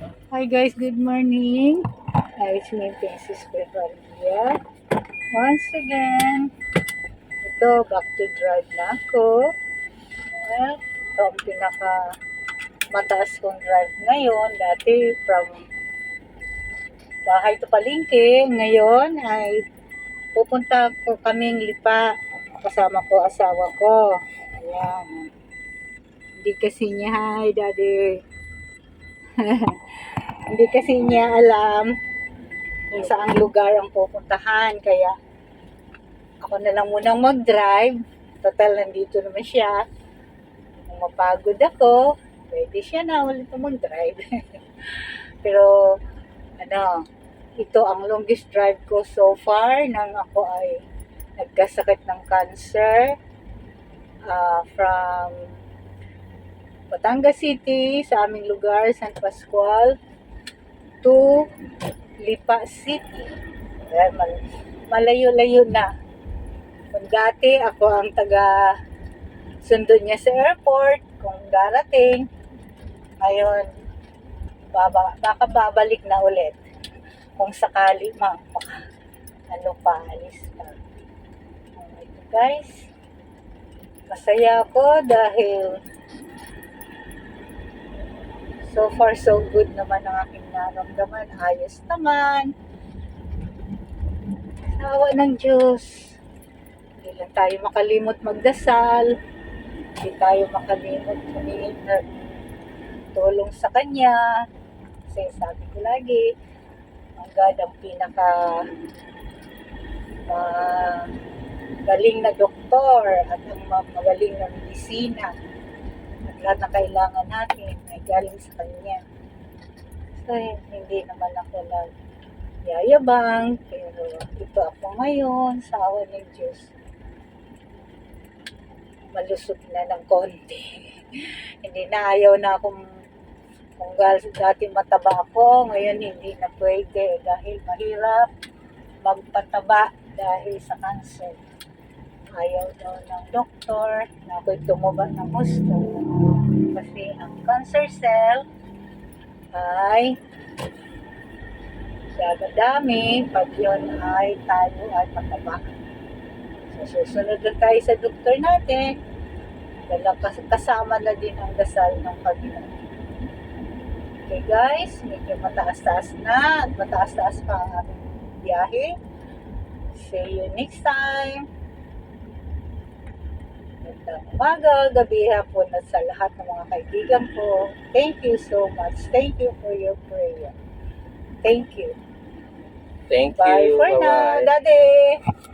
Hi guys, good morning. It's me, Princess Bevalia. Once again, ito, back to drive na ako. Ito ang pinaka mataas kong drive ngayon. Dati from bahay to palengke. Ngayon ay pupunta ko kaming Lipa. Kasama ko asawa ko. Ayan. Hindi kasi niya, hi daddy. Hindi kasi niya alam kung saang lugar ang pupuntahan. Kaya ako na lang munang mag-drive. Total, nandito naman siya. Kung mapagod ako, pwede siya na ulit mag-drive. Pero, ito ang longest drive ko so far nang ako ay nagkasakit ng cancer from Batangas City sa aming lugar, San Pascual, to Lipa City. Malayo-layo na. Kung dati ako ang sundo niya sa airport, kung darating, ngayon, baka babalik na ulit. Kung sakali, alis pa. Ito guys, masaya ako dahil so far so good naman ang aking naramdaman. Ayos naman. Awa ng Diyos. Hindi lang tayo makalimot magdasal. Hindi tayo makalimot humingi ng tulong sa Kanya. Kasi sabi ko lagi, ang God ang pinaka magaling na doktor at ang magaling na medisina. At lahat na kailangan natin ay galing sa Kanya. So, hindi naman ako yayabang, pero ito ako ngayon sa awa ng Diyos. Malusog na ng konti. Hindi na, ayaw na akong, kung dati mataba ako, ngayon hindi na pwede dahil mahirap magpataba dahil sa cancer. Ayaw daw ng doktor na ako'y tumaba ng gusto. Kasi ang cancer cell ay dadami pag yun ay tayo ay mataba. So, susunod na tayo sa doktor natin. Kasama na din ang dasal ng Panginoon. Okay guys, medyo mataas-taas na at mataas-taas pa ang aming biyahe. See you next time. Magandang umaga, gabi, hapon at sa lahat ng mga kaibigan ko. Thank you so much. Thank you for your prayer. Thank you. Thank Bye you. for now, Bye-bye. Daddy.